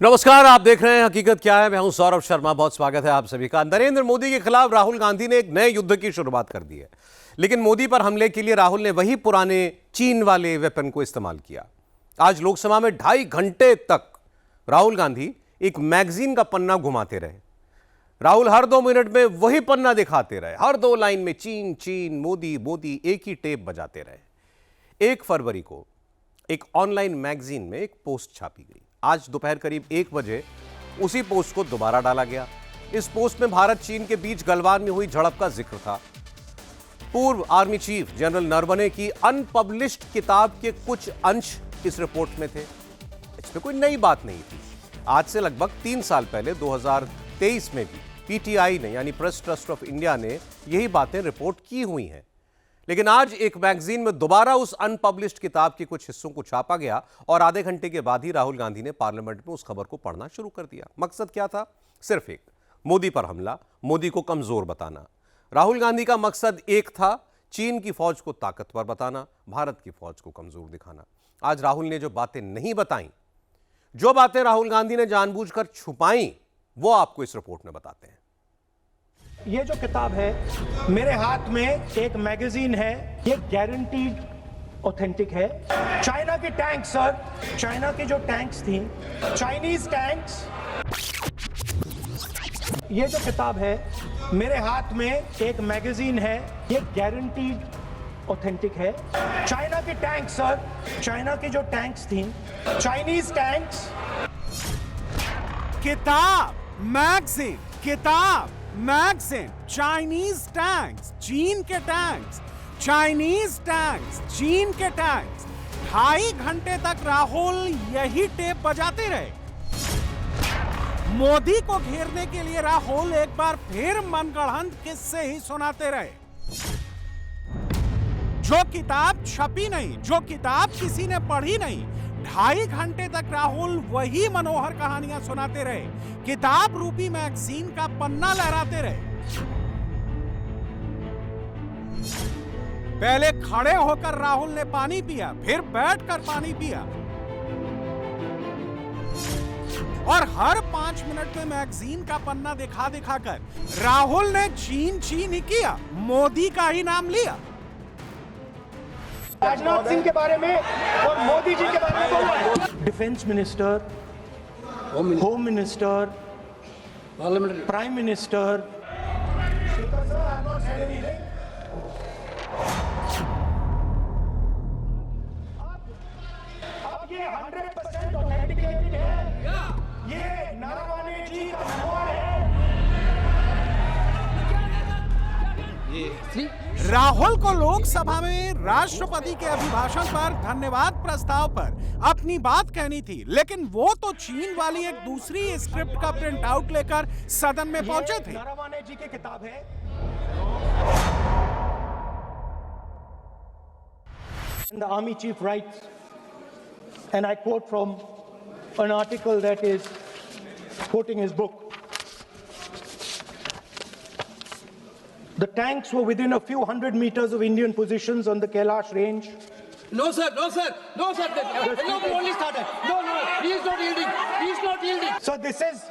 नमस्कार, आप देख रहे हैं हकीकत क्या है। मैं हूं सौरभ शर्मा। बहुत स्वागत है आप सभी का। नरेंद्र मोदी के खिलाफ राहुल गांधी ने एक नए युद्ध की शुरुआत कर दी है, लेकिन मोदी पर हमले के लिए राहुल ने वही पुराने चीन वाले वेपन को इस्तेमाल किया। आज लोकसभा में 2.5 घंटे तक राहुल गांधी एक मैगजीन का पन्ना घुमाते रहे। राहुल हर 2 मिनट में वही पन्ना दिखाते रहे। हर 2 लाइन में चीन चीन, मोदी मोदी, एक ही टेप बजाते रहे। 1 फरवरी को एक ऑनलाइन मैगजीन में एक पोस्ट छापी गई। आज दोपहर करीब 1 बजे उसी पोस्ट को दोबारा डाला गया। इस पोस्ट में भारत चीन के बीच गलवान में हुई झड़प का जिक्र था। पूर्व आर्मी चीफ जनरल नरवणे की अनपब्लिश्ड किताब के कुछ अंश इस रिपोर्ट में थे। इसमें कोई नई बात नहीं थी। आज से लगभग 3 साल पहले 2023 में भी पीटीआई ने यानी प्रेस ट्रस्ट ऑफ इंडिया ने यही बातें रिपोर्ट की हुई हैं। लेकिन आज एक मैगजीन में दोबारा उस अनपब्लिश्ड किताब के कुछ हिस्सों को छापा गया और आधे घंटे के बाद ही राहुल गांधी ने पार्लियामेंट में उस खबर को पढ़ना शुरू कर दिया। मकसद क्या था? सिर्फ एक, मोदी पर हमला, मोदी को कमजोर बताना। राहुल गांधी का मकसद एक था, चीन की फौज को ताकतवर बताना, भारत की फौज को कमजोर दिखाना। आज राहुल ने जो बातें नहीं बताई, जो बातें राहुल गांधी ने जानबूझकर छुपाई, वो आपको इस रिपोर्ट में बताते हैं। ये जो किताब है मेरे हाथ में एक मैगजीन है, ये गारंटीड ऑथेंटिक है। चाइना के टैंक सर, चाइना की जो टैंक्स थी, चाइनीज टैंक्स। ये जो किताब है मेरे हाथ में एक मैगजीन है, ये गारंटीड ऑथेंटिक है। चाइना के टैंक सर, चाइना की जो टैंक्स थी, चाइनीज टैंक्स। किताब, मैगजीन, किताब, मैगजीन, चाइनीज टैंक्स, चीन के टैंक्स, चाइनीज टैंक्स, चीन के टैंक्स। 2.5 घंटे तक राहुल यही टेप बजाते रहे। मोदी को घेरने के लिए राहुल एक बार फिर मनगढ़ंत किस्से ही सुनाते रहे। जो किताब छपी नहीं, जो किताब किसी ने पढ़ी नहीं, 2.5 घंटे तक राहुल वही मनोहर कहानियां सुनाते रहे। किताब रूपी मैगजीन का पन्ना लहराते रहे। पहले खड़े होकर राहुल ने पानी पिया, फिर बैठकर पानी पिया और हर 5 मिनट में मैगजीन का पन्ना दिखा दिखाकर राहुल ने चीन चीन ही किया, मोदी का ही नाम लिया। राजनाथ सिंह के बारे में और मोदी जी के बारे में बोला। Defence minister, home minister, prime minister. अब ये 100% ऑथेंटिकेटेड है। ये नरवणे जी का मेमोर है। राहुल को लोकसभा में राष्ट्रपति के अभिभाषण पर धन्यवाद प्रस्ताव पर अपनी बात कहनी थी, लेकिन वो तो चीन वाली एक दूसरी स्क्रिप्ट का प्रिंट आउट लेकर सदन में पहुंचे थे। नरवणे जी की किताब है। And the army chief writes, and I quote from an article that is quoting his book. The tanks were within a few hundred meters of Indian positions on the Kailash range. No, sir. No, sir. No, sir. No, we only started. No. He is not yielding. He is not yielding. So this is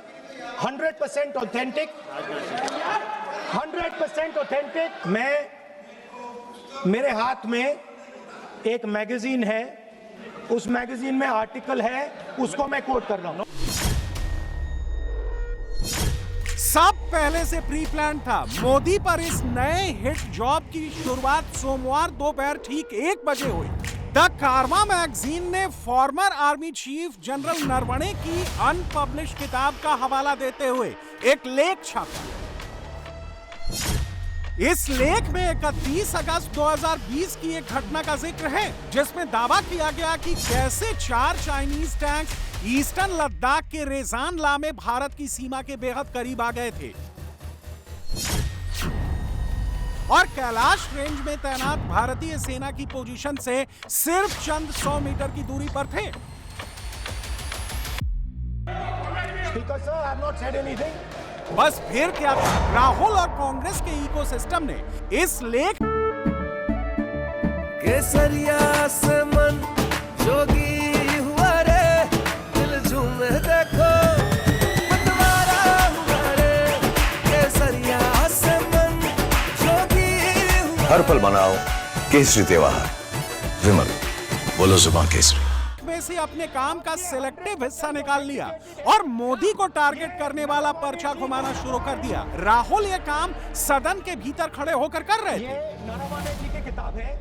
100% authentic. 100% authentic. मेरे हाथ में एक magazine है, उस magazine में article है, उसको मैं कोट कर रहा हूं। सब पहले से प्री प्लान था। मोदी पर इस नए हिट जॉब की शुरुआत सोमवार दोपहर ठीक 1 बजे हुई। द कारमा मैगजीन ने farmer army chief general Naravane की अनपब्लिश्ड किताब का हवाला देते हुए एक लेख छापा। इस लेख में 31 अगस्त 2020 की एक घटना का जिक्र है, जिसमें दावा किया गया कि कैसे 4 चाइनीज टैंक ईस्टर्न लद्दाख के रेजान ला में भारत की सीमा के बेहद करीब आ गए थे और कैलाश रेंज में तैनात भारतीय सेना की पोजीशन से सिर्फ चंद 100 मीटर की दूरी पर थे। Speaker sir, I have not said anything. बस फिर क्या था, राहुल और कांग्रेस के इकोसिस्टम ने इस लेख केसरिया से मन जोगी हुआ रे, दिल झूमे देखो। हर पल मनाओ केसरी त्योहार। विमल, बोलो जुबान केसरी। में से अपने काम का सिलेक्टिव हिस्सा निकाल लिया और मोदी को टारगेट करने वाला पर्चा घुमाना शुरू कर दिया। राहुल ये काम सदन के भीतर खड़े होकर कर रहे थे। ये नारावाने जी की किताब है।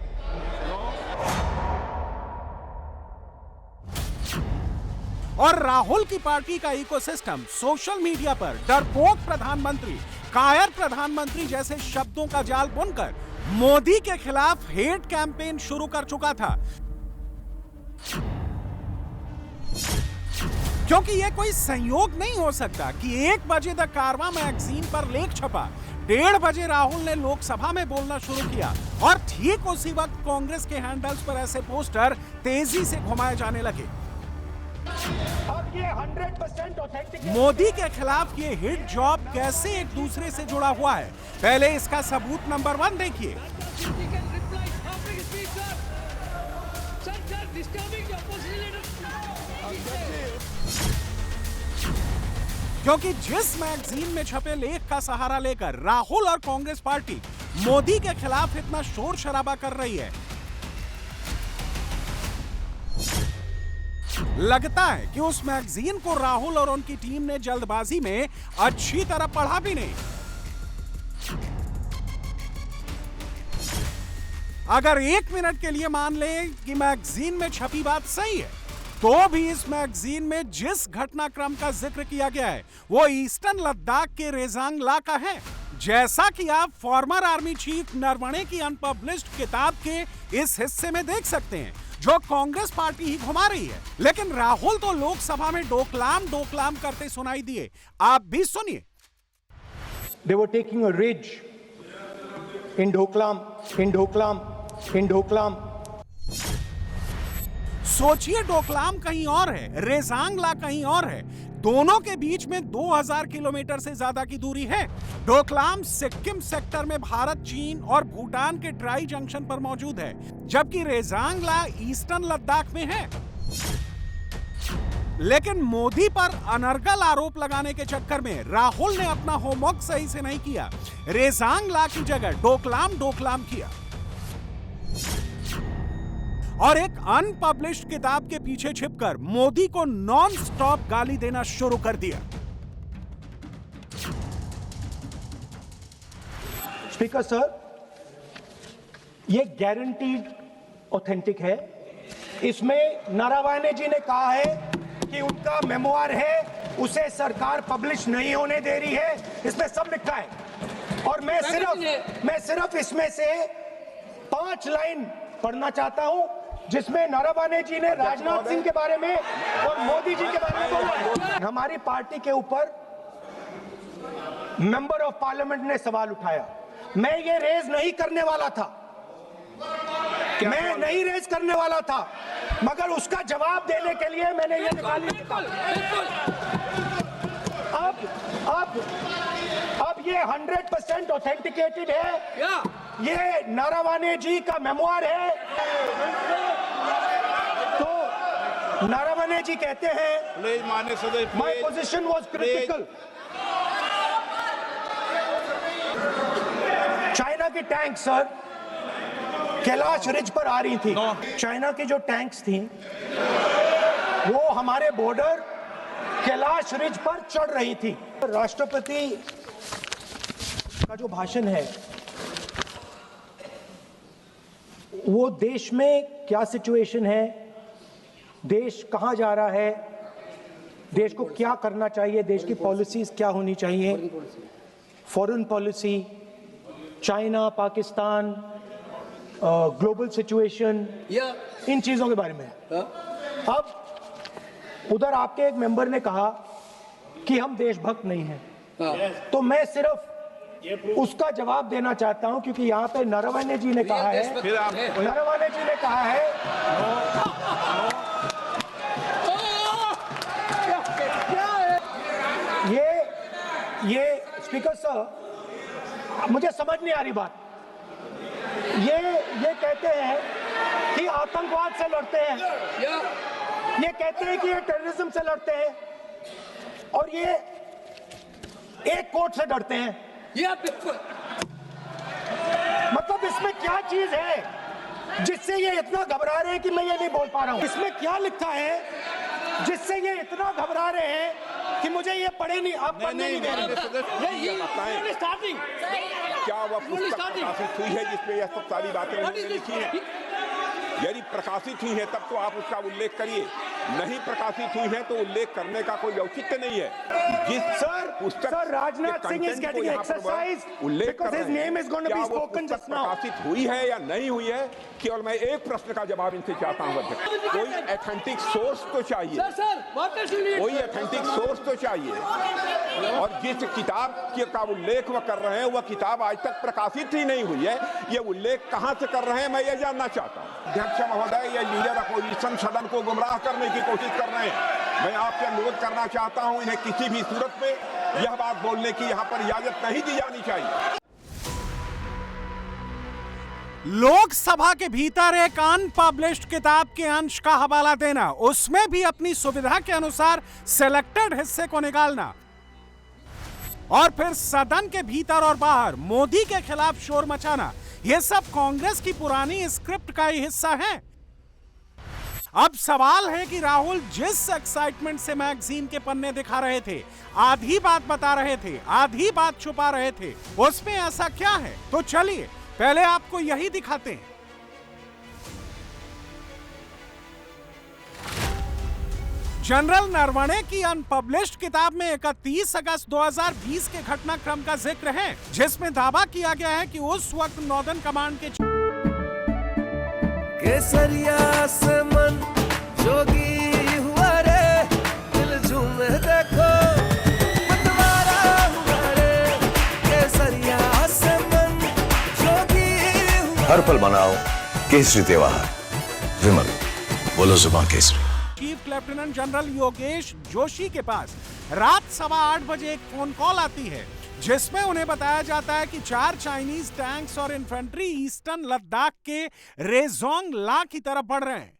और राहुल की पार्टी का इकोसिस्टम सोशल मीडिया पर डरपोक प्रधानमंत्री, कायर प्रधानमंत्री जैसे शब्दों का जाल बुनकर मोदी के खिलाफ हेट कैंपेन शुरू कर चुका था। क्योंकि यह कोई संयोग नहीं हो सकता कि 1 बजे द कारवां मैगजीन पर लेख छपा, 1:30 बजे राहुल ने लोकसभा में बोलना शुरू किया और ठीक उसी वक्त कांग्रेस के हैंडल्स पर ऐसे पोस्टर तेजी से घुमाए जाने लगे। अब ये 100% ऑथेंटिक मोदी के खिलाफ ये हिट जॉब कैसे एक दूसरे से जुड़ा हुआ है, पहले इसका सबूत नंबर 1 देखिए। क्योंकि जिस मैगजीन में छपे लेख का सहारा लेकर राहुल और कांग्रेस पार्टी मोदी के खिलाफ इतना शोर शराबा कर रही है, लगता है कि उस मैगजीन को राहुल और उनकी टीम ने जल्दबाजी में अच्छी तरह पढ़ा भी नहीं। अगर 1 मिनट के लिए मान लें कि मैगजीन में छपी बात सही है, तो भी इस मैगजीन में जिस घटनाक्रम का जिक्र किया गया है वो ईस्टर्न लद्दाख के रेजांग ला का है, जैसा कि आप फॉर्मर आर्मी चीफ नरवणे की अनपब्लिश्ड किताब के इस हिस्से में देख सकते हैं, जो कांग्रेस पार्टी ही घुमा रही है। लेकिन राहुल तो लोकसभा में डोकलाम करते सुनाई दिए, आप भी सुनिए। They were taking a ridge in Doklam. सोचिए, डोकलाम कहीं और है, रेजांगला कहीं और है, दोनों के बीच में 2000 किलोमीटर से ज्यादा की दूरी है। डोकलाम सिक्किम सेक्टर में भारत, चीन और भूटान के ट्राई जंक्शन पर मौजूद है, जबकि रेजांगला ईस्टर्न लद्दाख में है। लेकिन मोदी पर अनर्गल आरोप लगाने के चक्कर में राहुल ने अपना होमवर्क सही से नहीं किया, रेजांगला की जगह डोकलाम किया और एक अनपब्लिश्ड किताब के पीछे छिपकर मोदी को नॉन स्टॉप गाली देना शुरू कर दिया। स्पीकर सर, ये गारंटीड ऑथेंटिक है। इसमें नारावाने जी ने कहा है कि उनका मेमोयर है, उसे सरकार पब्लिश नहीं होने दे रही है, इसमें सब लिखा है। और मैं सिर्फ इसमें से 5 लाइन पढ़ना चाहता हूं, जिसमें नारावाने जी ने राजनाथ सिंह के बारे में और मोदी जी के बारे में बोला है। हमारी पार्टी के ऊपर मेंबर ऑफ पार्लियामेंट ने सवाल उठाया, मैं ये रेज नहीं करने वाला था, मगर उसका जवाब देने के लिए मैंने ये निकाली। अब ये 100% ऑथेंटिकेटेड है, ये नारावाने जी का मेमोयर है। तो नारावाने जी कहते हैं, my position was critical. China की टैंक सर कैलाश रिज पर आ रही थी। चाइना की जो टैंक्स थी वो हमारे बॉर्डर कैलाश रिज पर चढ़ रही थी। राष्ट्रपति का जो भाषण है वो देश में क्या सिचुएशन है, देश कहां जा रहा है, देश को क्या करना चाहिए, देश की पॉलिसीज क्या होनी चाहिए, foreign policy, China, Pakistan, global situation, इन चीजों के बारे में। अब उधर आपके एक मेंबर ने कहा कि हम देशभक्त नहीं हैं, तो मैं सिर्फ उसका जवाब देना चाहता हूं, क्योंकि यहाँ पे नारावाने जी ने कहा है, नारावाने जी ने कहा है ये स्पीकर सर, मुझे समझ नहीं आ रही बात। ये कहते हैं कि आतंकवाद से लड़ते हैं, ये कहते हैं कि ये टेररिज्म से लड़ते हैं, और ये एक कोर्ट से डरते हैं। बिल्कुल। मतलब इसमें क्या चीज है जिससे ये इतना घबरा रहे हैं कि मैं ये नहीं बोल पा रहा हूँ? इसमें क्या लिखा है जिससे ये इतना घबरा रहे हैं कि मुझे ये पढ़े नहीं, आप पढ़ने नहीं दे रहे? स्टार्टिंग क्या वह पुस्तक प्रकाशित हुई है जिसमें यह सब सारी बातें उन्होंने लिखी हैं? यदि प्रकाशित हुई है तब तो आप उसका उल्लेख करिए, नहीं प्रकाशित हुई है तो उल्लेख करने का कोई औचित्य नहीं है। जिस पुस्तक sir, Rajnath Singh is getting exercise because his name is going to be spoken just now. प्रकाशित हुई है या नहीं हुई है, केवल मैं एक प्रश्न का जवाब इनसे चाहता हूँ अध्यक्ष। कोई ऑथेंटिक सोर्स तो चाहिए, कोई ऑथेंटिक सोर्स तो चाहिए। और जिस किताब का उल्लेख वह कर रहे हैं वह किताब आज तक प्रकाशित ही नहीं हुई है, ये उल्लेख कहाँ से कर रहे हैं मैं ये जानना चाहता हूँ। अध्यक्ष महोदय, ये लीडर अपोजिशन सदन को गुमराह करने की कोशिश कर रहे हैं। मैं आपसे अनुरोध करना चाहता हूं, इन्हें किसी भी सूरत में यह बात बोलने की यहां पर इजाजत नहीं दी जानी चाहिए। लोकसभा के भीतर एक अनपब्लिश्ड किताब के अंश का हवाला देना, उसमें भी अपनी सुविधा के अनुसार सिलेक्टेड हिस्से को निकालना, और फिर सदन के भीतर और बाहर मोदी के खिलाफ शोर मचाना, यह सब कांग्रेस की पुरानी स्क्रिप्ट का ही हिस्सा है। अब सवाल है कि राहुल जिस एक्साइटमेंट से मैगजीन के पन्ने दिखा रहे थे, आधी बात बता रहे थे, आधी बात छुपा रहे थे, उसमें ऐसा क्या है? तो चलिए पहले आपको यही दिखाते हैं। जनरल नरवणे की अनपब्लिश्ड किताब में 31 अगस्त 2020 के घटनाक्रम का जिक्र है, जिसमें दावा किया गया है कि उस वक्त नॉर्दर्न कमांड के केसरिया से मन जोगी हुआ रे, दिल झूमे देखो मतवारा हुआ रे, केसरिया से मन जोगी हुआ। हर पल मनाओ केसरी त्योहार, विमल बोलो जुबान Kesari. Chief lieutenant general Yogesh Joshi के पास रात 8:15 बजे एक फोन कॉल आती है, जिसमें उन्हें बताया जाता है कि 4 चाइनीज टैंक्स और इन्फेंट्री ईस्टर्न लद्दाख के रेजोंग ला की तरफ बढ़ रहे हैं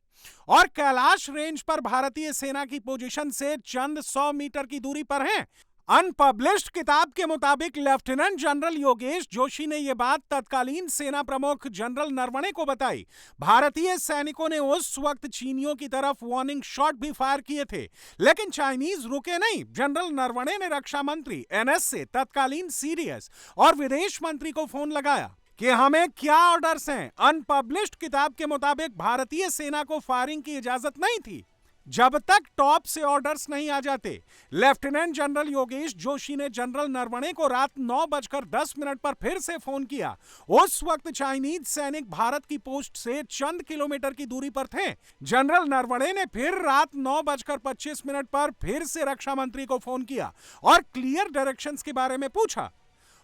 और कैलाश रेंज पर भारतीय सेना की पोजीशन से चंद 100 मीटर की दूरी पर हैं। अनपब्लिश्ड किताब के मुताबिक लेफ्टिनेंट जनरल योगेश जोशी ने यह बात तत्कालीन सेना प्रमुख जनरल नरवणे को बताई। भारतीय सैनिकों ने उस वक्त चीनियों की तरफ वार्निंग शॉट भी फायर किए थे, लेकिन चाइनीज रुके नहीं। जनरल नरवणे ने रक्षा मंत्री एनएस से तत्कालीन सीडीएस और विदेश मंत्री को फोन लगाया कि हमें क्या ऑर्डर्स हैं। अनपब्लिश्ड किताब के मुताबिक भारतीय सेना को फायरिंग की इजाजत नहीं थी जब तक टॉप से ऑर्डर्स नहीं आ जाते। लेफ्टिनेंट जनरल योगेश जोशी ने जनरल नरवणे को रात 9:10 पर फिर से फोन किया। उस वक्त चाइनीज सैनिक भारत की पोस्ट से चंद किलोमीटर की दूरी पर थे। जनरल नरवणे ने फिर रात 9:25 पर फिर से रक्षा मंत्री को फोन किया और क्लियर डायरेक्शंस के बारे में पूछा,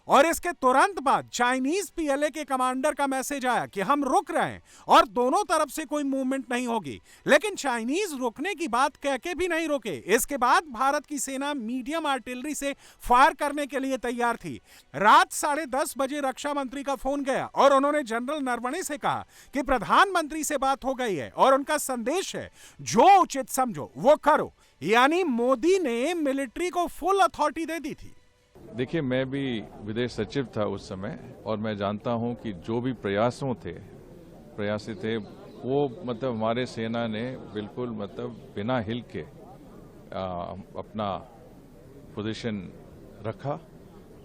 और इसके तुरंत बाद चाइनीज पीएलए के कमांडर का मैसेज आया कि हम रुक रहे हैं और दोनों तरफ से कोई मूवमेंट नहीं होगी। लेकिन चाइनीज रुकने की बात कह के भी नहीं रुके। इसके बाद भारत की सेना मीडियम आर्टिलरी से फायर करने के लिए तैयार थी। रात 10:30 बजे रक्षा मंत्री का फोन गया और उन्होंने जनरल नरवणे से कहा कि प्रधानमंत्री से बात हो गई है और उनका संदेश है जो उचित समझो वो करो। यानी मोदी ने मिलिट्री को फुल अथॉरिटी दे दी थी। देखिए, मैं भी विदेश सचिव था उस समय और मैं जानता हूं कि जो भी प्रयासी थे वो हमारे सेना ने बिल्कुल बिना हिल के अपना पोजीशन रखा,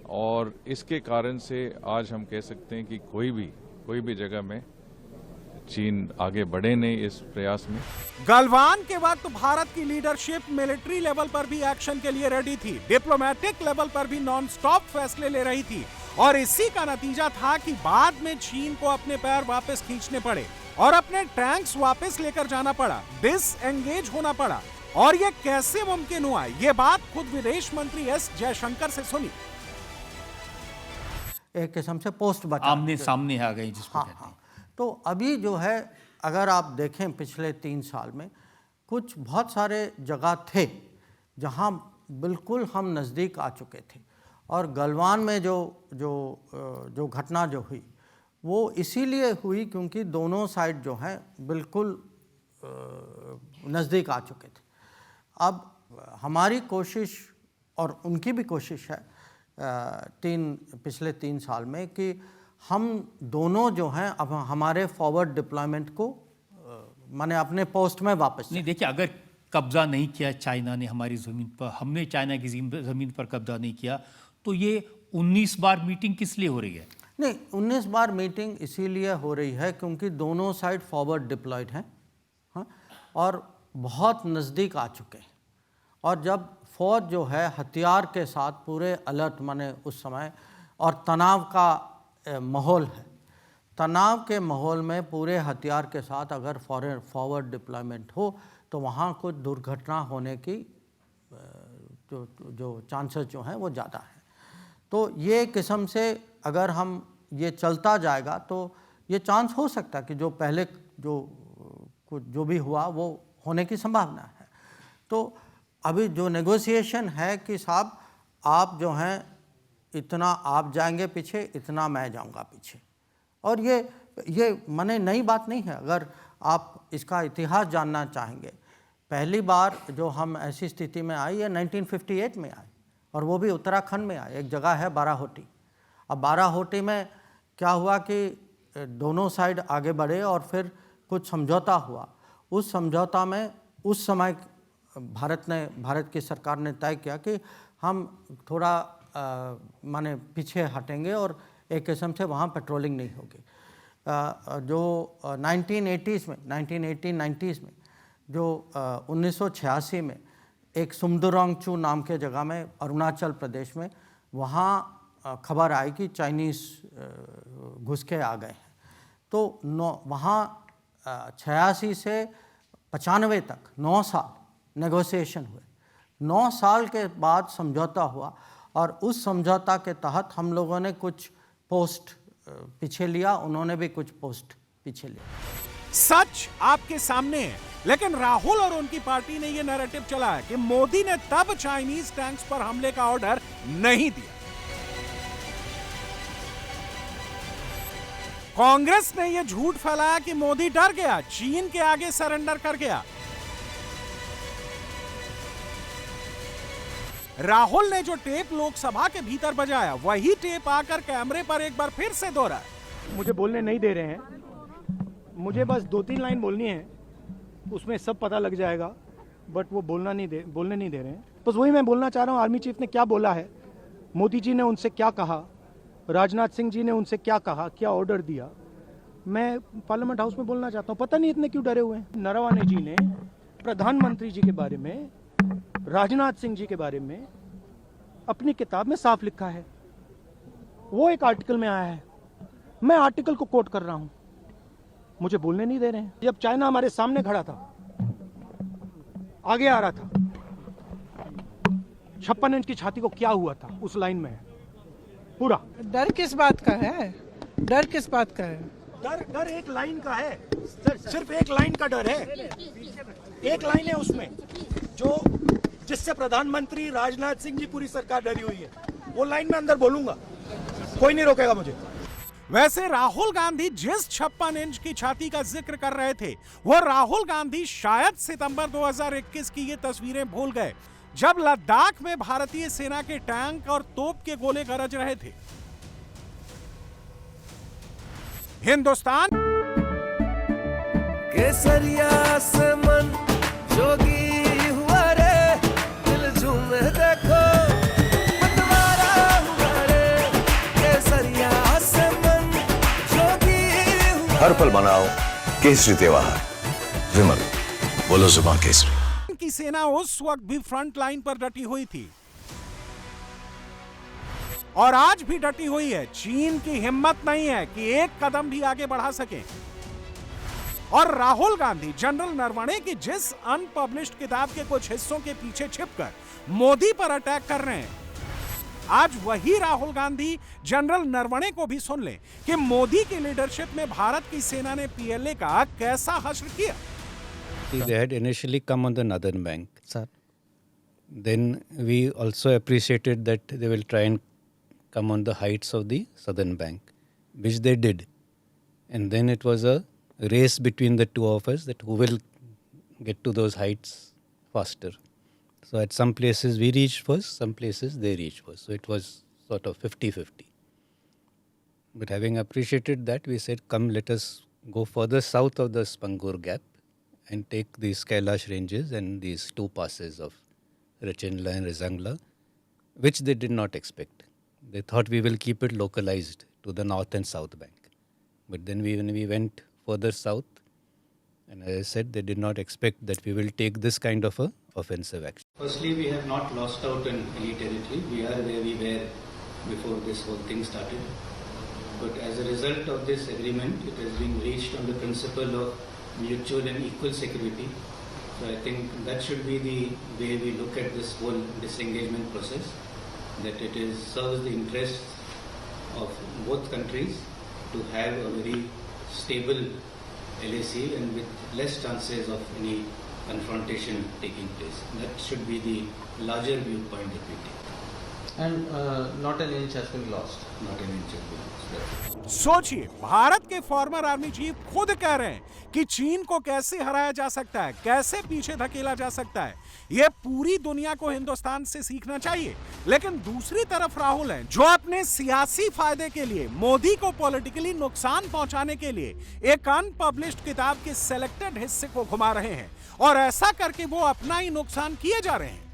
और इसके कारण से आज हम कह सकते हैं कि कोई भी जगह में चीन आगे बढ़े नहीं इस प्रयास में। गलवान के वक्त भारत की लीडरशिप मिलिट्री लेवल पर भी एक्शन के लिए रेडी थी, डिप्लोमेटिक लेवल पर भी नॉन स्टॉप फैसले ले रही थी, और इसी का नतीजा था कि बाद में चीन को अपने पैर वापस खींचने पड़े और अपने टैंक्स वापस लेकर जाना पड़ा, डिसएंगेज होना पड़ा। और ये कैसे मुमकिन हुआ, ये बात खुद विदेश मंत्री एस जयशंकर से सुनी। एक किस्म से पोस्ट बचा आमने सामने आ गई जिसको कहते हैं। तो अभी जो है अगर आप देखें पिछले 3 साल में कुछ बहुत सारे जगह थे जहां बिल्कुल हम नज़दीक आ चुके थे, और गलवान में जो घटना जो हुई वो इसीलिए हुई क्योंकि दोनों साइड जो हैं बिल्कुल नज़दीक आ चुके थे। अब हमारी कोशिश और उनकी भी कोशिश है पिछले 3 साल में कि हम दोनों जो हैं अब हमारे फॉरवर्ड डिप्लॉयमेंट को माने अपने पोस्ट में वापस नहीं, देखिए, अगर कब्जा नहीं किया चाइना ने हमारी ज़मीन पर, हमने चाइना की ज़मीन पर कब्जा नहीं किया, तो ये 19 बार मीटिंग किस लिए हो रही है? नहीं, 19 बार मीटिंग इसीलिए हो रही है क्योंकि दोनों साइड फॉरवर्ड डिप्लॉयड हैं, हाँ, और बहुत नज़दीक आ चुके हैं। और जब फौज जो है हथियार के साथ पूरे अलर्ट माने उस समय, और तनाव का माहौल है, तनाव के माहौल में पूरे हथियार के साथ अगर फॉरवर्ड डिप्लॉयमेंट हो तो वहाँ कुछ दुर्घटना होने की जो चांसेस जो हैं वो ज़्यादा हैं। तो ये किस्म से अगर हम ये चलता जाएगा तो ये चांस हो सकता है कि जो पहले जो भी हुआ वो होने की संभावना है। तो अभी जो नेगोशिएशन है कि साहब आप जो हैं इतना आप जाएंगे पीछे, इतना मैं जाऊंगा पीछे, और ये माने नई बात नहीं है। अगर आप इसका इतिहास जानना चाहेंगे, पहली बार जो हम ऐसी स्थिति में आई है 1958 में आई, और वो भी उत्तराखंड में आई। एक जगह है बाराहोटी। अब बाराहोटी में क्या हुआ कि दोनों साइड आगे बढ़े और फिर कुछ समझौता हुआ। उस समझौता में उस समय भारत की सरकार ने तय किया कि हम थोड़ा माने पीछे हटेंगे और एक किस्म से वहाँ पेट्रोलिंग नहीं होगी। जो 1980s में 1980-90s में जो 1986 में एक सुमदुरोंगचू नाम के जगह में अरुणाचल प्रदेश में वहाँ खबर आई कि चाइनीज़ घुस के आ गए हैं। तो वहाँ 86 से 95 तक 9 साल नेगोशिएशन हुए। 9 साल के बाद समझौता हुआ, और उस समझौता के तहत हम लोगों ने कुछ पोस्ट पीछे लिया, उन्होंने भी कुछ पोस्ट पीछे लिया। सच आपके सामने है, लेकिन राहुल और उनकी पार्टी ने यह नैरेटिव चलाया कि मोदी ने तब चाइनीज टैंक्स पर हमले का ऑर्डर नहीं दिया। कांग्रेस ने यह झूठ फैलाया कि मोदी डर गया, चीन के आगे सरेंडर कर गया। राहुल ने जो टेप लोकसभा के भीतर बजाया, वही टेप आकर कैमरे पर एक बार फिर से दोहरा। मुझे बोलने नहीं दे रहे हैं, मुझे बस 2-3 लाइन बोलनी है, उसमें सब पता लग जाएगा, बट वो बोलने नहीं दे रहे हैं। बस वही मैं बोलना चाह रहा हूँ, आर्मी चीफ ने क्या बोला है, मोदी जी ने उनसे क्या कहा, राजनाथ सिंह जी ने उनसे क्या कहा, क्या ऑर्डर दिया, मैं पार्लियामेंट हाउस में बोलना चाहता हूँ। पता नहीं इतने क्यों डरे हुए हैं। नरवणे जी ने प्रधानमंत्री जी के बारे में, राजनाथ सिंह जी के बारे में अपनी किताब में साफ लिखा है, वो एक आर्टिकल में आया है, मैं आर्टिकल को कोट कर रहा हूं, मुझे बोलने नहीं दे रहे हैं। जब चाइना हमारे सामने खड़ा था, आगे आ रहा था, 56 इंच की छाती को क्या हुआ था उस लाइन में है पूरा। डर किस बात का है? डर किस बात का है? डर एक लाइन का है, सिर्फ एक लाइन का डर है, एक लाइन है उसमें जो जिससे प्रधानमंत्री राजनाथ सिंह जी पूरी सरकार डरी हुई है, वो लाइन में अंदर बोलूंगा, कोई नहीं रोकेगा मुझे। वैसे राहुल गांधी जिस 56 इंच की छाती का जिक्र कर रहे थे, वो राहुल गांधी शायद सितंबर 2021 की ये तस्वीरें भूल गए, जब लद्दाख में भारतीय सेना के टैंक और तोप के गोले गरज रहे थे। हिंदुस्तान केसरिया से मन जोगी हुआ रे, दिल झूमे देखो मतवारा हुआ रे, केसरिया से मन जोगी हुआ। हर पल मनाओ केसरी त्योहार, विमल बोलो जुबान केसरी। की सेना उस वक्त भी फ्रंट लाइन पर डटी हुई थी और आज भी डटी हुई है। चीन की हिम्मत नहीं है कि एक कदम भी आगे बढ़ा सके। और राहुल गांधी जनरल नरवणे की जिस अनपब्लिश्ड किताब के कुछ हिस्सों के पीछे छिपकर मोदी पर अटैक कर रहे हैं, आज वही राहुल गांधी जनरल नरवणे को भी सुन लें कि मोदी की लीडरशिप में भारत की सेना ने पीएलए का कैसा हश्र किया। They had initially come on the northern bank. Sir. Then we also appreciated that they will try and come on the heights of the southern bank, which they did. And then it was a race between the two of us that who will get to those heights faster. So at some places we reached first, some places they reached first. So it was sort of 50-50. But having appreciated that, we said, come, let us go further south of the Spangur Gap and take these Kailash ranges and these two passes of Rachinla and Rizangla, which they did not expect. They thought we will keep it localized to the north and south bank. But then when we went further south, and as I said, they did not expect that we will take this kind of a offensive action. Firstly, we have not lost out on any territory. We are where we were before this whole thing started. But as a result of this agreement, it has been reached on the principle of mutual and equal security. So I think that should be the way we look at this whole disengagement process, that it is serves the interests of both countries to have a very stable LAC and with less chances of any confrontation taking place. That should be the larger viewpoint that we take. And not an inch has been lost. Not an inch has been lost. सोचिए, भारत के farmer army chief खुद कह रहे हैं कि चीन को कैसे हराया जा सकता है, कैसे पीछे धकेला जा सकता है। ये पूरी दुनिया को हिंदुस्तान से सीखना चाहिए। लेकिन दूसरी तरफ राहुल हैं, जो अपने सियासी फायदे के लिए मोदी को पॉलिटिकली नुकसान पहुंचाने के लिए एक अनपब्लिश्ड किताब के सेलेक्टेड हिस्से को घुमा रहे हैं, और ऐसा करके वो अपना ही नुकसान किए जा रहे हैं।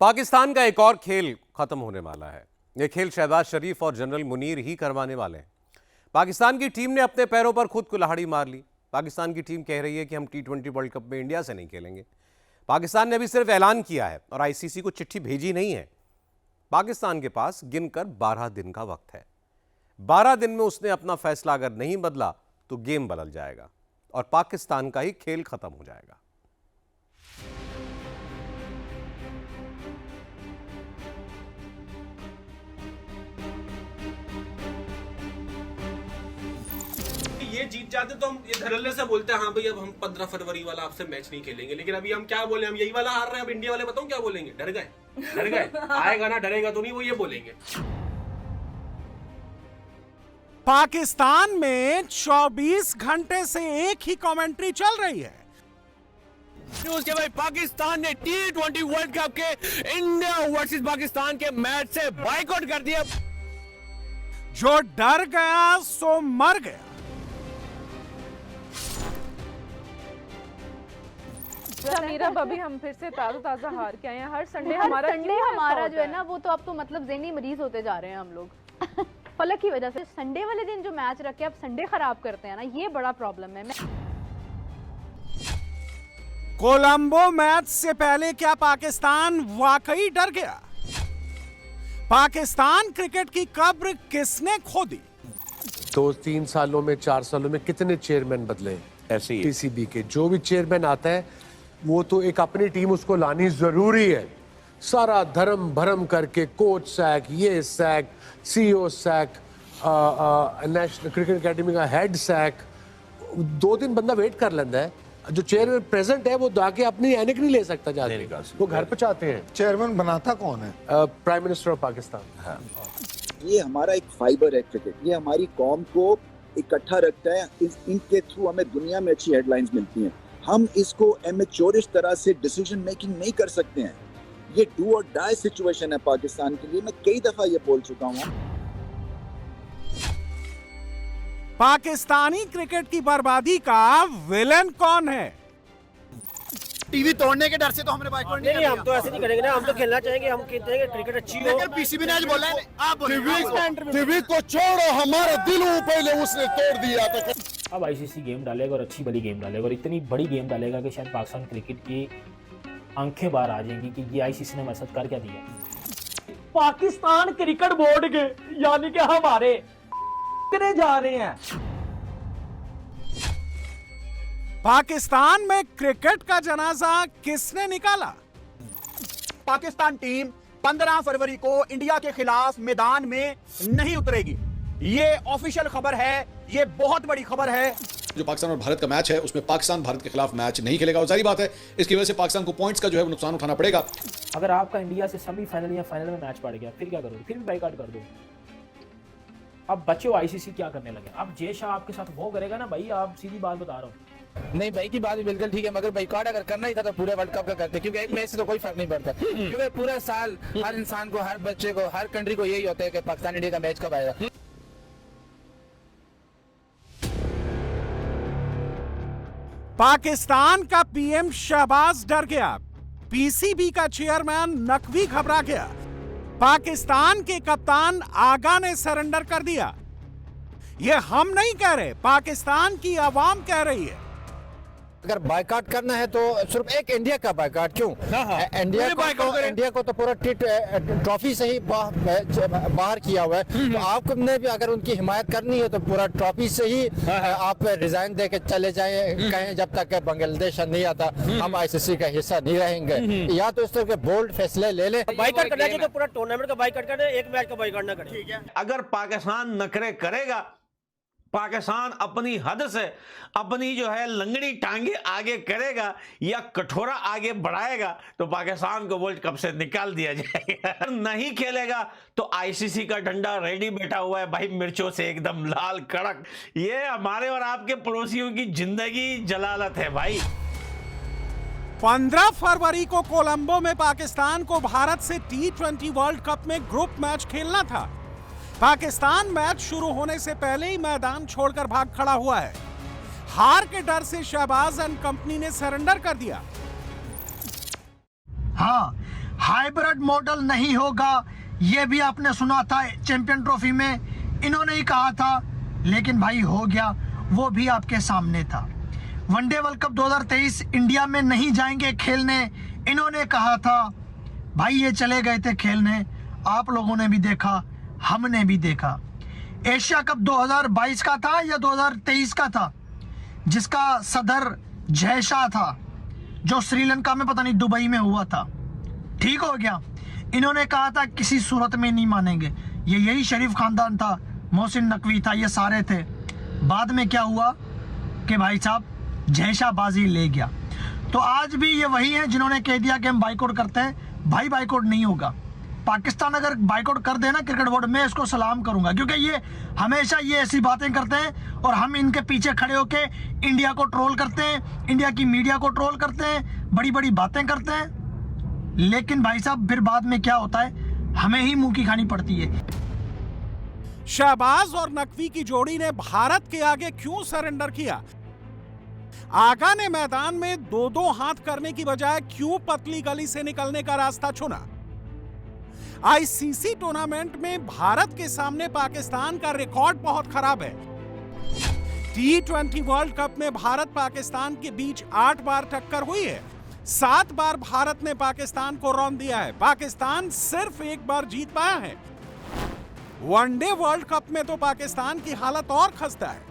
पाकिस्तान का एक और खेल खत्म होने वाला है। यह खेल शहबाज शरीफ और जनरल मुनीर ही करवाने वाले हैं। पाकिस्तान की टीम ने अपने पैरों पर खुद कुल्हाड़ी मार ली। पाकिस्तान की टीम कह रही है कि हम T20 वर्ल्ड कप में इंडिया से नहीं खेलेंगे। पाकिस्तान ने अभी सिर्फ ऐलान किया है और आईसीसी को चिट्ठी भेजी नहीं है। पाकिस्तान के पास गिनकर 12 दिन का वक्त है। 12 दिन में उसने अपना फैसला अगर नहीं बदला तो गेम बदल जाएगा और पाकिस्तान का ही खेल खत्म हो जाएगा। ये जीत जाते तो हम ये धड़ल्ले से बोलते हैं हाँ भाई अब हम 15 फरवरी वाला आपसे मैच नहीं खेलेंगे, लेकिन अभी हम क्या बोले, हम यही वाला हार रहे हैं। अब इंडिया वाले बताऊं क्या बोलेंगे, डर गए आएगा ना, डरेगा तो नहीं, वो ये बोलेंगे। पाकिस्तान में 24 घंटे से एक ही कमेंट्री चल रही है। न्यूज़ के भाई, पाकिस्तान ने T20 वर्ल्ड कप के इंडिया वर्सेस पाकिस्तान के मैच से बायकॉट कर दिया। जो डर गया सो मर गया। मीरा भाभी, हम फिर से ताजा हार के आए हैं। हर संडे हमारा जो है ना, वो तो अब तो मतलब ज़हनी मरीज होते जा रहे हैं हम लोग फलक की वजह से। संडे वाले दिन जो मैच रखे अब संडे खराब करते हैं ना, ये बड़ा प्रॉब्लम है। कोलंबो मैच से पहले क्या पाकिस्तान वाकई डर गया? पाकिस्तान क्रिकेट की कब्र किसने खोदी? 2-3 सालों में, 4 सालों में कितने चेयरमैन बदले ऐसे ही पीसीबी के। जो भी चेयरमैन आता है वो तो एक अपनी टीम उसको लानी जरूरी है। सारा धर्म भरम करके कोच सैक, ये sack, CEO sack, national cricket academy का हेड सैक, 2 दिन बंदा वेट कर लेता है। जो चेयरमैन प्रेजेंट है वो जाके अपनी एनिक नहीं ले सकता, जाके वो घर पे चाहते हैं। चेयरमैन बनाता कौन है? Prime minister of Pakistan. हाँ। ये हमारा एक फाइबर है क्रिकेट, ये हमारी कौम को इकट्ठा रखता है। इनके थ्रू हमें दुनिया में अच्छी हेडलाइंस मिलती हैं। हम इसको एमेच्योरिश तरह से डिसीजन मेकिंग नहीं कर सकते हैं। ये डू और डाई सिचुएशन है पाकिस्तान के लिए। मैं कई दफा ये बोल चुका हूँ। पाकिस्तानी क्रिकेट की बर्बादी का विलेन कौन है? टीवी तोड़ने के डर से तो हमने बाइकआउट नहीं, हम तो ऐसे नहीं करेंगे ना। हम तो खेलना चाहेंगे, हम कहते हैं कि क्रिकेट अच्छी हो। लेकिन पीसीबी ने आज बोला है, आप टीवी को छोड़ो, हमारे दिलों पहले उसने तोड़ दिया था। अब आईसीसी गेम डालेगा और अच्छी बड़ी गेम डालेगा और इतनी बड़ी गेम डालेगा कि शायद पाकिस्तान क्रिकेट की आंखें बाहर आ जाएंगी कि ये आईसीसी ने हमारे साथ कर क्या दिया। पाकिस्तान क्रिकेट बोर्ड के यानी कि हमारे जा रहे हैं। पाकिस्तान में क्रिकेट का जनाजा किसने निकाला? पाकिस्तान टीम 15 फरवरी को इंडिया के खिलाफ मैदान में नहीं उतरेगी। ये ऑफिशियल खबर है, ये बहुत बड़ी खबर है। जो पाकिस्तान और भारत का मैच है उसमें पाकिस्तान भारत के खिलाफ मैच नहीं खेलेगा और जारी बात है इसकी वजह से पाकिस्तान को पॉइंट्स का जो है नुकसान उठाना पड़ेगा। अगर आपका इंडिया से सेमीफाइनल या फाइनल में मैच पड़ गया फिर क्या करोगे? फिर भी बाइकआउट कर दो। अब बच्चे आईसीसी क्या करने लगे? अब जय शाह आपके साथ वो करेगा ना भाई, आप सीधी बात बता रहा हूँ। नहीं भाई की बात भी बिल्कुल ठीक है, मगर बाइकआउट अगर करना ही था तो पूरे वर्ल्ड कप का करते, क्योंकि एक मैच से तो कोई फर्क नहीं पड़ता। क्योंकि पूरा साल हर इंसान को, हर बच्चे को, हर कंट्री को यही होता है कि पाकिस्तान इंडिया का मैच कब आएगा। पाकिस्तान का पीएम शहबाज डर गया, पीसीबी का चेयरमैन नकवी घबरा गया, पाकिस्तान के कप्तान आगा ने सरेंडर कर दिया। ये हम नहीं कह रहे, पाकिस्तान की आवाम कह रही है। अगर बाइकआउट करना है तो सिर्फ एक इंडिया का बाइकआउट क्यों? इंडिया को तो पूरा ट्रॉफी से ही बाहर किया हुआ है। तो आपने भी अगर उनकी हिमायत करनी है तो पूरा ट्रॉफी से ही आप रिजाइन दे के चले जाएं, कहें जब तक बांग्लादेश नहीं आता हम आईसीसी का हिस्सा नहीं रहेंगे, या तो इस तरह के बोल्ड फैसले ले लें। बाइकआउट करना चाहिए तो पूरा टूर्नामेंट का बाइकआउट करें, एक मैच का बाइकआउट ना करें। अगर पाकिस्तान नखरे करेगा, पाकिस्तान अपनी हद से अपनी जो है लंगड़ी टांगे आगे करेगा या कठोरा आगे बढ़ाएगा तो पाकिस्तान को वर्ल्ड कप से निकाल दिया जाएगा। नहीं खेलेगा तो आईसीसी का डंडा रेडी बैठा हुआ है भाई, मिर्चों से एकदम लाल कड़क। ये हमारे और आपके पड़ोसियों की जिंदगी जलालत है भाई। 15 फरवरी को कोलंबो में पाकिस्तान को भारत से T20 वर्ल्ड कप में ग्रुप मैच खेलना था। पाकिस्तान मैच शुरू होने से पहले ही मैदान छोड़कर भाग खड़ा हुआ है। हार के डर से शहबाज एंड कंपनी ने सरेंडर कर दिया। हाँ, हाइब्रिड मॉडल नहीं होगा, यह भी आपने सुना था चैंपियन ट्रॉफी में, इन्होंने ही कहा था, लेकिन भाई हो गया, वो भी आपके सामने था। वनडे वर्ल्ड कप 2023 इंडिया में नहीं जाएंगे खेलने, इन्होंने कहा था, भाई ये चले गए थे खेलने, आप लोगों ने भी देखा, हमने भी देखा। एशिया कप 2022 का था या 2023 का था, जिसका सदर जय शाह था, जो श्रीलंका में पता नहीं दुबई में हुआ था, ठीक हो गया। इन्होंने कहा था किसी सूरत में नहीं मानेंगे, ये यही शरीफ खानदान था, मोहसिन नकवी था, ये सारे थे। बाद में क्या हुआ कि भाई साहब जय शाह बाजी ले गया। तो आज भी ये वही हैं जिन्होंने कह दिया कि हम बाइकआउट करते हैं। भाई बाइकआउट नहीं होगा। पाकिस्तान अगर बाइकआउट कर देना क्रिकेट बोर्ड में, इसको सलाम करूंगा, क्योंकि ये हमेशा ये ऐसी बातें करते हैं और हम इनके पीछे खड़े होके इंडिया को ट्रोल करते हैं, इंडिया की मीडिया को ट्रोल करते हैं, बड़ी बड़ी बातें करते हैं, लेकिन भाई साहब फिर बाद में क्या होता है, हमें ही मुंह की खानी पड़ती है। शहबाज और नकवी की जोड़ी ने भारत के आगे क्यों सरेंडर किया? आगा ने मैदान में दो हाथ करने की बजाय क्यों पतली गली से निकलने का रास्ता चुना? आईसीसी टूर्नामेंट में भारत के सामने पाकिस्तान का रिकॉर्ड बहुत खराब है। T20 वर्ल्ड कप में भारत पाकिस्तान के बीच 8 बार टक्कर हुई है, 7 बार भारत ने पाकिस्तान को रौंद दिया है। पाकिस्तान सिर्फ एक बार जीत पाया है। वनडे वर्ल्ड कप में तो पाकिस्तान की हालत और खस्ता है।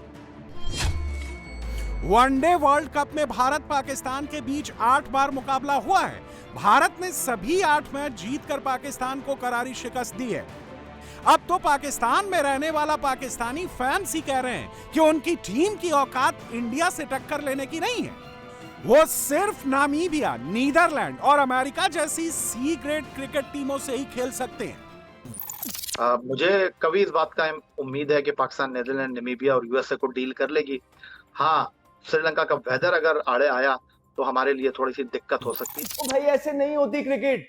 वनडे वर्ल्ड कप में भारत पाकिस्तान के बीच 8 बार मुकाबला हुआ है। भारत ने सभी 8 मैच जीतकर पाकिस्तान को करारी शिकस्त दी है। अब तो पाकिस्तान में रहने वाला पाकिस्तानी फैंस ही कह रहे हैं कि उनकी टीम की औकात इंडिया से टक्कर लेने की नहीं है। वो सिर्फ नामीबिया, नीदरलैंड और अमेरिका जैसी सी ग्रेड क्रिकेट टीमों से ही खेल सकते हैं। मुझे कभी इस बात का उम्मीद है कि पाकिस्तान नीदरलैंड, नामीबिया और यूएसए को डील कर लेगी। हाँ, श्रीलंका का वेदर अगर आड़े आया तो हमारे लिए थोड़ी सी दिक्कत हो सकती है। भाई ऐसे नहीं होती क्रिकेट,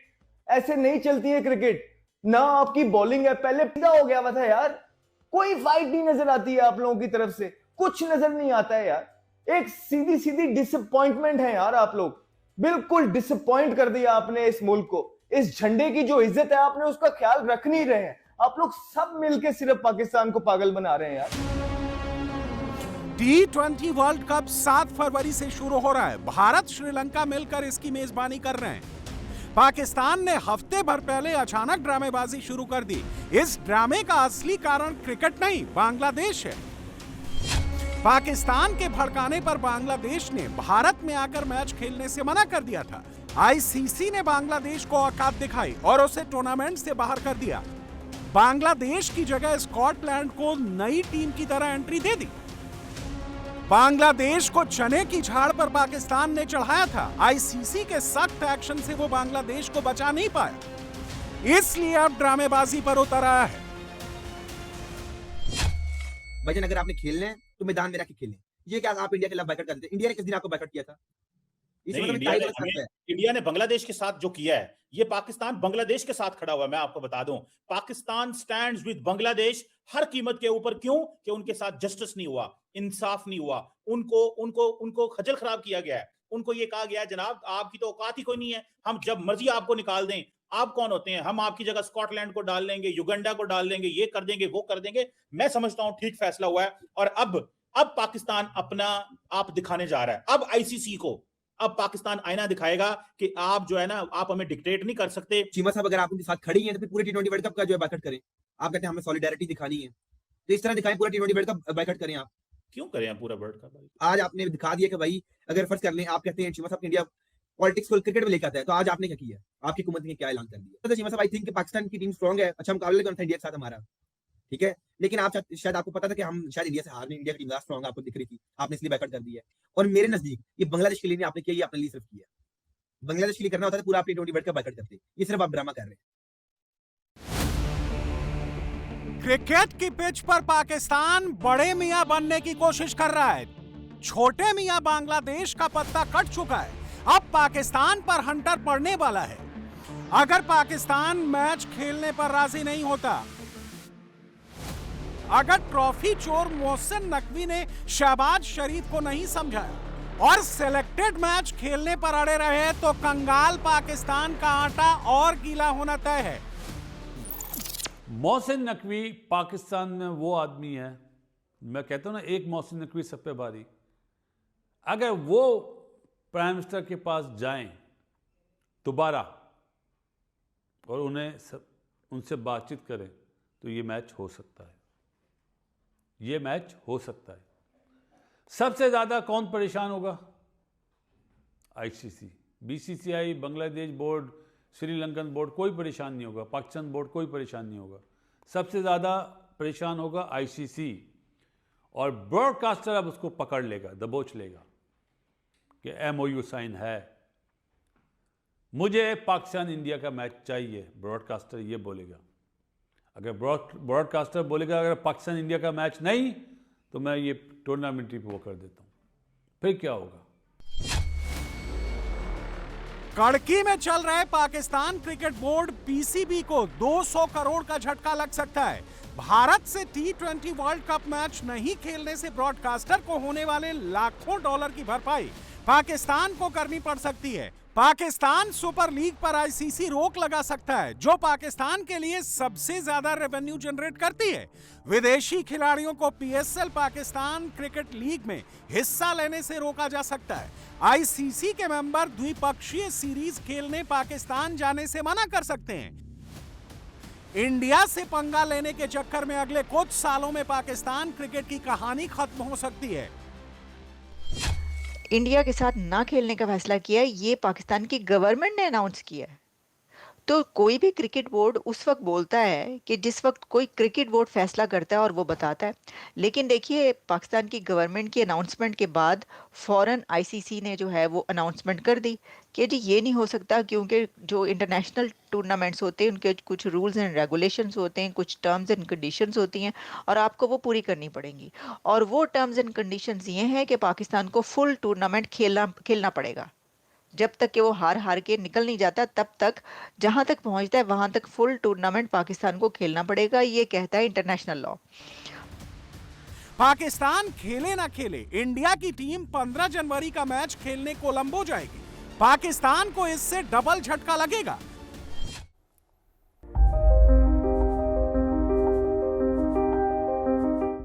ऐसे नहीं चलती है क्रिकेट। ना आपकी बॉलिंग है, पहले पिता हो गया था यार, कोई फाइट नहीं नजर आती है आप लोगों की तरफ से, कुछ नजर नहीं आता है यार। एक सीधी सीधी डिसअपॉइंटमेंट है यार, आप लोग बिल्कुल डिसअपॉइंट कर दिया आपने इस मुल्क को। इस झंडे की जो इज्जत है आपने उसका ख्याल रख नहीं रहे हैं। आप लोग सब मिलके सिर्फ पाकिस्तान को पागल बना रहे हैं यार। T20 वर्ल्ड कप 7 फरवरी से शुरू हो रहा है। भारत श्रीलंका मिलकर इसकी मेजबानी कर रहे हैं। पाकिस्तान ने हफ्ते भर पहले अचानक ड्रामेबाजी शुरू कर दी। इस ड्रामे का असली कारण क्रिकेट नहीं, बांग्लादेश है। पाकिस्तान के भड़काने पर बांग्लादेश ने भारत में आकर मैच खेलने से मना कर दिया था। आईसीसी ने बांग्लादेश को औकात दिखाई और उसे टूर्नामेंट से बाहर कर दिया। बांग्लादेश की जगह स्कॉटलैंड को नई टीम की तरह एंट्री दे दी। बांग्लादेश को चने की झाड़ पर पाकिस्तान ने चढ़ाया था। आईसीसी के सख्त एक्शन से वो बांग्लादेश को बचा नहीं पाया, इसलिए अब ड्रामेबाजी पर उतर आया है। भाईजान अगर आपने खेलना है तो मैदान में रख के खेलें, ये क्या आप इंडिया के खिलाफ बाइकआउट करते? इंडिया ने किस दिन आपको बाइकआउट किया था? नहीं, इंडिया ने बांग्लादेश के साथ जो किया है, ये पाकिस्तान बांग्लादेश के साथ खड़ा हुआ है। मैं आपको बता दूं, पाकिस्तान स्टैंड्स विद बांग्लादेश हर कीमत के ऊपर। क्यों? कि उनके साथ जस्टिस नहीं हुआ, इंसाफ नहीं हुआ, उनको खजल खराब किया गया है। उनको ये कहा गया है जनाब आपकी तो औकात ही कोई नहीं है, हम जब मर्जी आपको निकाल दें। आप कौन होते हैं? हम आपकी जगह स्कॉटलैंड को डाल लेंगे, युगांडा को डाल देंगे, ये कर देंगे, वो कर देंगे। मैं समझता हूं ठीक फैसला हुआ है। और अब पाकिस्तान अपना आप दिखाने जा रहा है। अब आईसीसी को अब पाकिस्तान आईना दिखाएगा कि आप जो है ना, आप हमें डिक्टेट नहीं कर सकते। चीमा साहब अगर आप उनके साथ खड़ी हैं तो फिर पूरे T20 वर्ल्ड कप का जो है बाइकआउट करें। आप कहते हैं हमें सॉलिडारिटी दिखानी है, तो इस तरह दिखाएं, पूरा T20 वर्ल्ड कप बाइकआउट करें। आप क्यों करें पूरा वर्ल्ड कप? आज आपने दिखा दिया कि भाई अगर फर्ज कर लें, आप कहते हैं चीमा साहब इंडिया पॉलिटिक्स को क्रिकेट में लेकर आता है, तो आज आपने क्या किया? आपकी हुकूमत ने क्या ऐलान कर दिया? तो चीमा साहब आई थिंक पाकिस्तान की टीम स्ट्रांग है, अच्छा मुकाबला करना था इंडिया के साथ हमारा, ठीक है, लेकिन आप शायद आपको पता था कि हम शायद इंडिया से हार नहीं, इंडिया की टीम स्ट्रांग आपको दिख रही थी, आपने इसलिए बैकआउट कर दिया है। और मेरे नजदीक ये बांग्लादेश के लिए नहीं आपने किया, ये अपने लिए सिर्फ किया। बांग्लादेश के लिए करना होता है पूरा आप T20 वर्ल्ड कप बैकआउट करते, ये सिर्फ आप ड्रामा कर रहे हैं। क्रिकेट की पिच पर पाकिस्तान बड़े मियां बनने की कोशिश कर रहा है। छोटे मियां बांग्लादेश का पत्ता कट चुका है, अब पाकिस्तान पर हंटर पड़ने वाला है। अगर पाकिस्तान मैच खेलने पर राजी नहीं होता, अगर ट्रॉफी चोर मोहसिन नकवी ने शहबाज शरीफ को नहीं समझाया और सिलेक्टेड मैच खेलने पर अड़े रहे, तो कंगाल पाकिस्तान का आटा और गीला होना तय है। मोहसिन नकवी पाकिस्तान में वो आदमी है, मैं कहता हूं ना, एक मोहसिन नकवी सब पे भारी। अगर वो प्राइम मिनिस्टर के पास जाएं दोबारा और उनसे बातचीत करें, तो ये मैच हो सकता है, ये मैच हो सकता है। सबसे ज्यादा कौन परेशान होगा? ICC, BCCI, Bangladesh board, Sri Lankan board, कोई परेशान नहीं होगा। पाकिस्तान बोर्ड कोई परेशान नहीं होगा। सबसे ज़्यादा परेशान होगा आईसीसी, और ब्रॉडकास्टर अब उसको पकड़ लेगा, दबोच लेगा कि MOU साइन है, मुझे पाकिस्तान इंडिया का मैच चाहिए। ब्रॉडकास्टर ये बोलेगा। अगर ब्रॉडकास्टर बोलेगा अगर पाकिस्तान इंडिया का मैच नहीं, तो मैं ये टूर्नामेंट ही वो कर देता हूँ, फिर क्या होगा? कड़की में चल रहे पाकिस्तान क्रिकेट बोर्ड PCB को 200 करोड़ का झटका लग सकता है। भारत से T20 वर्ल्ड कप मैच नहीं खेलने से ब्रॉडकास्टर को होने वाले लाखों डॉलर की भरपाई पाकिस्तान को करनी पड़ सकती है। पाकिस्तान सुपर लीग पर ICC रोक लगा सकता है, जो पाकिस्तान के लिए सबसे ज्यादा रेवेन्यू जनरेट करती है। विदेशी खिलाड़ियों को PSL पाकिस्तान क्रिकेट लीग में हिस्सा लेने से रोका जा सकता है। ICC के मेंबर द्विपक्षीय सीरीज खेलने पाकिस्तान जाने से मना कर सकते हैं। इंडिया से पंगा लेने के चक्कर में अगले कुछ सालों में पाकिस्तान क्रिकेट की कहानी खत्म हो सकती है। इंडिया के साथ ना खेलने का फैसला किया है, ये पाकिस्तान की गवर्नमेंट ने अनाउंस किया है। तो कोई भी क्रिकेट बोर्ड उस वक्त बोलता है कि जिस वक्त कोई क्रिकेट बोर्ड फैसला करता है और वो बताता है। लेकिन देखिए, पाकिस्तान की गवर्नमेंट की अनाउंसमेंट के बाद फौरन ICC ने जो है वो अनाउंसमेंट कर दी कि जी ये नहीं हो सकता, क्योंकि जो इंटरनेशनल टूर्नामेंट्स होते हैं उनके कुछ रूल्स एंड रेगुलेशंस होते हैं, कुछ टर्म्स एंड कंडीशंस होती हैं, और आपको वो पूरी करनी पड़ेंगी। और वो टर्म्स एंड कंडीशंस ये हैं कि पाकिस्तान को फुल टूर्नामेंट खेलना पड़ेगा। जब तक कि वो हार के निकल नहीं जाता, तब तक जहां तक पहुंचता है वहां तक फुल टूर्नामेंट पाकिस्तान को खेलना पड़ेगा, ये कहता है इंटरनेशनल लॉ। पाकिस्तान खेले ना खेले, इंडिया की टीम 15 जनवरी का मैच खेलने कोलंबो जाएगी। पाकिस्तान को इससे डबल झटका लगेगा।